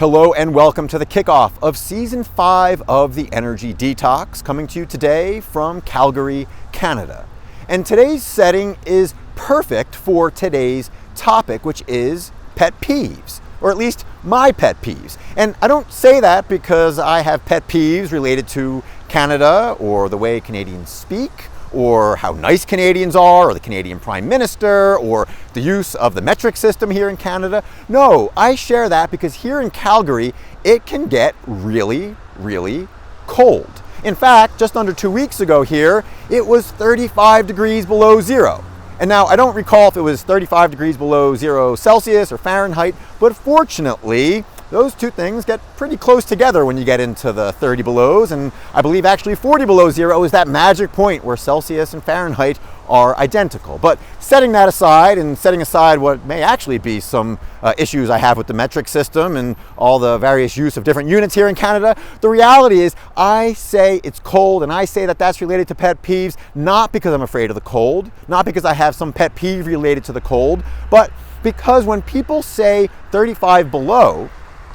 Hello and welcome to the kickoff of Season 5 of the Energy Detox, coming to you today from Calgary, Canada. And today's setting is perfect for today's topic, which is pet peeves, or at least my pet peeves. And I don't say that because I have pet peeves related to Canada or the way Canadians speak, or how nice Canadians are, or the Canadian Prime Minister, or the use of the metric system here in Canada. No, I share that because here in Calgary, it can get really, really cold. In fact, just under 2 weeks ago here, it was 35 degrees below zero. And now I don't recall if it was 35 degrees below zero Celsius or Fahrenheit, but fortunately, those two things get pretty close together when you get into the 30 belows, and I believe actually 40 below zero is that magic point where Celsius and Fahrenheit are identical. But setting that aside, and setting aside what may actually be some issues I have with the metric system and all the various use of different units here in Canada, the reality is I say it's cold, and I say that that's related to pet peeves, not because I'm afraid of the cold, not because I have some pet peeve related to the cold, but because when people say 35 below,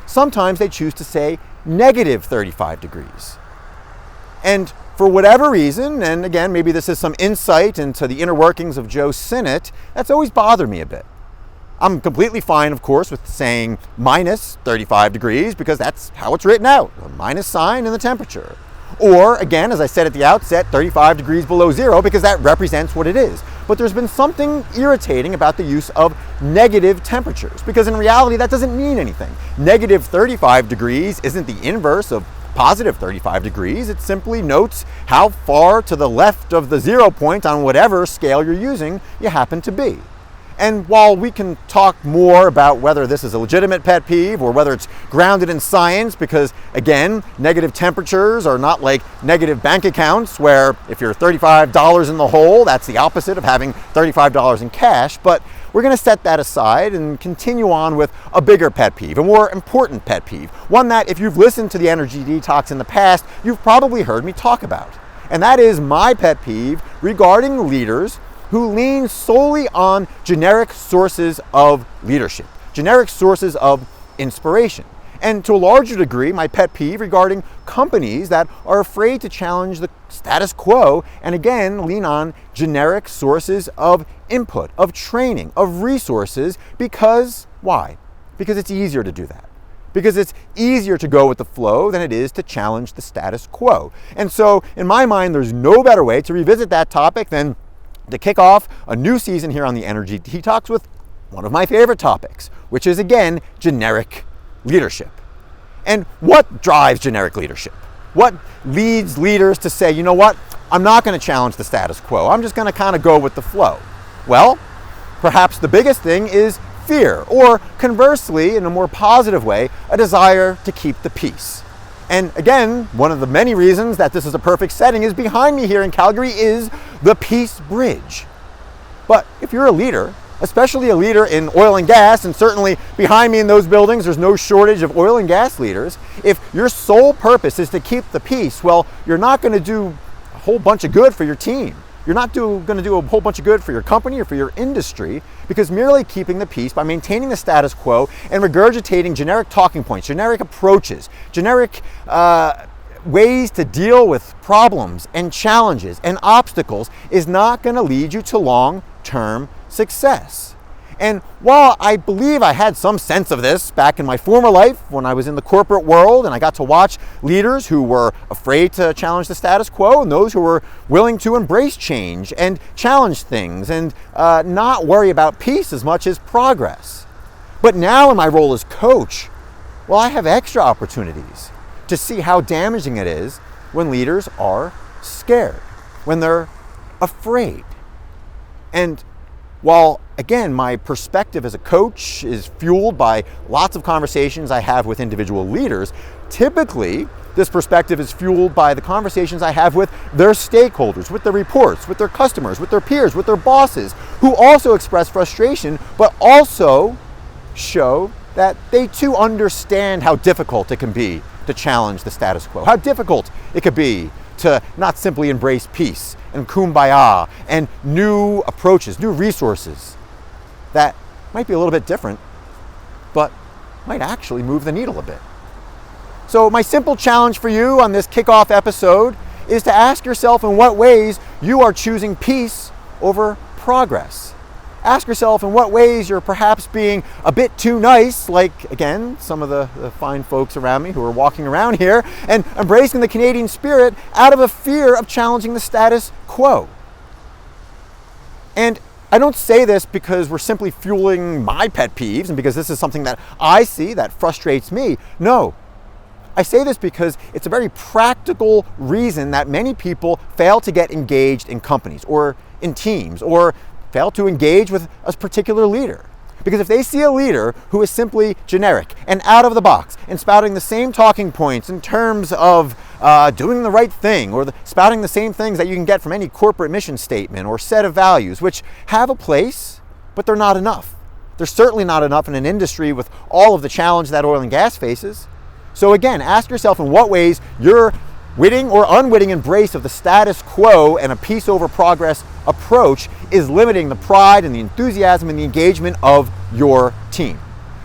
sometimes they choose to say negative 35 degrees. And for whatever reason, and again, maybe this is some insight into the inner workings of Joe Sinnott, that's always bothered me a bit. I'm completely fine, of course, with saying minus 35 degrees because that's how it's written out, a minus sign in the temperature. Or again, as I said at the outset, 35 degrees below zero because that represents what it is. But there's been something irritating about the use of negative temperatures because in reality that doesn't mean anything. Negative 35 degrees isn't the inverse of positive 35 degrees. It simply notes how far to the left of the 0 point on whatever scale you're using you happen to be. And while we can talk more about whether this is a legitimate pet peeve or whether it's grounded in science, because again, negative temperatures are not like negative bank accounts where if you're $35 in the hole, that's the opposite of having $35 in cash. But we're going to set that aside and continue on with a bigger pet peeve, a more important pet peeve, one that if you've listened to the Energy Detox in the past, you've probably heard me talk about. And that is my pet peeve regarding leaders who lean solely on generic sources of leadership, generic sources of inspiration. And to a larger degree, my pet peeve regarding companies that are afraid to challenge the status quo and again lean on generic sources of input, of training, of resources, because why? Because it's easier to do that. Because it's easier to go with the flow than it is to challenge the status quo. And so in my mind, there's no better way to revisit that topic than to kick off a new season here on the Energy Detox with one of my favorite topics, which is again, generic leadership. And what drives generic leadership? What leads leaders to say, you know what, I'm not going to challenge the status quo. I'm just going to kind of go with the flow. Well, perhaps the biggest thing is fear, or conversely, in a more positive way, a desire to keep the peace. And again, one of the many reasons that this is a perfect setting is behind me here in Calgary is the Peace Bridge. But if you're a leader, especially a leader in oil and gas, and certainly behind me in those buildings, there's no shortage of oil and gas leaders. If your sole purpose is to keep the peace, well, you're not going to do a whole bunch of good for your team. You're not going to do a whole bunch of good for your company or for your industry, because merely keeping the peace by maintaining the status quo and regurgitating generic talking points, generic approaches, generic ways to deal with problems and challenges and obstacles is not going to lead you to long-term success. And while I believe I had some sense of this back in my former life when I was in the corporate world and I got to watch leaders who were afraid to challenge the status quo and those who were willing to embrace change and challenge things and not worry about peace as much as progress. But now in my role as coach, well, I have extra opportunities to see how damaging it is when leaders are scared, when they're afraid. And while, again, my perspective as a coach is fueled by lots of conversations I have with individual leaders, typically this perspective is fueled by the conversations I have with their stakeholders, with their reports, with their customers, with their peers, with their bosses, who also express frustration, but also show that they too understand how difficult it can be to challenge the status quo, how difficult it could be to not simply embrace peace and kumbaya and new approaches, new resources that might be a little bit different, but might actually move the needle a bit. So my simple challenge for you on this kickoff episode is to ask yourself in what ways you are choosing peace over progress. Ask yourself in what ways you're perhaps being a bit too nice, like, again, some of the fine folks around me who are walking around here, and embracing the Canadian spirit out of a fear of challenging the status quo. And I don't say this because we're simply fueling my pet peeves and because this is something that I see that frustrates me. No. I say this because it's a very practical reason that many people fail to get engaged in companies or in teams or fail to engage with a particular leader. Because if they see a leader who is simply generic and out of the box and spouting the same talking points in terms of doing the right thing or spouting the same things that you can get from any corporate mission statement or set of values, which have a place, but they're not enough. They're certainly not enough in an industry with all of the challenge that oil and gas faces. So again, ask yourself in what ways your witting or unwitting embrace of the status quo and a peace over progress approach is limiting the pride and the enthusiasm and the engagement of your team.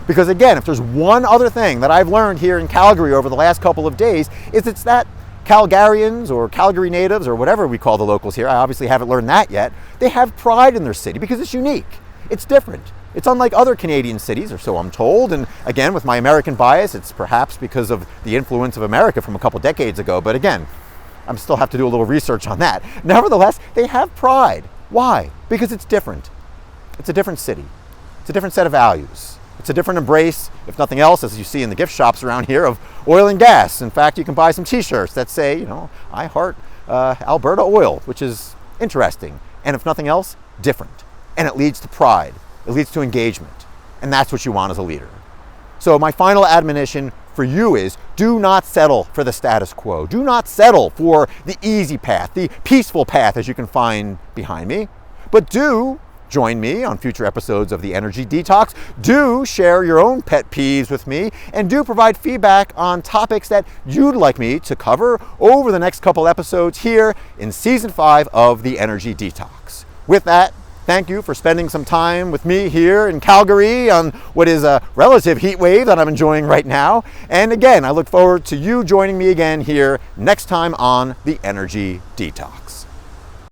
Because again, if there's one other thing that I've learned here in Calgary over the last couple of days, it's that Calgarians or Calgary natives or whatever we call the locals here, I obviously haven't learned that yet, they have pride in their city because it's unique. It's different. It's unlike other Canadian cities, or so I'm told, and again, with my American bias, it's perhaps because of the influence of America from a couple decades ago, but again, I still have to do a little research on that. Nevertheless, they have pride. Why? Because it's different. It's a different city. It's a different set of values. It's a different embrace, if nothing else, as you see in the gift shops around here, of oil and gas. In fact, you can buy some t-shirts that say, I heart Alberta oil, which is interesting, and if nothing else, different. And it leads to pride. It leads to engagement. And that's what you want as a leader. So my final admonition for you is do not settle for the status quo. Do not settle for the easy path, the peaceful path as you can find behind me. But do join me on future episodes of the Energy Detox. Do share your own pet peeves with me and do provide feedback on topics that you'd like me to cover over the next couple episodes here in Season 5 of the Energy Detox. With that, thank you for spending some time with me here in Calgary on what is a relative heat wave that I'm enjoying right now. And again, I look forward to you joining me again here next time on the Energy Detox.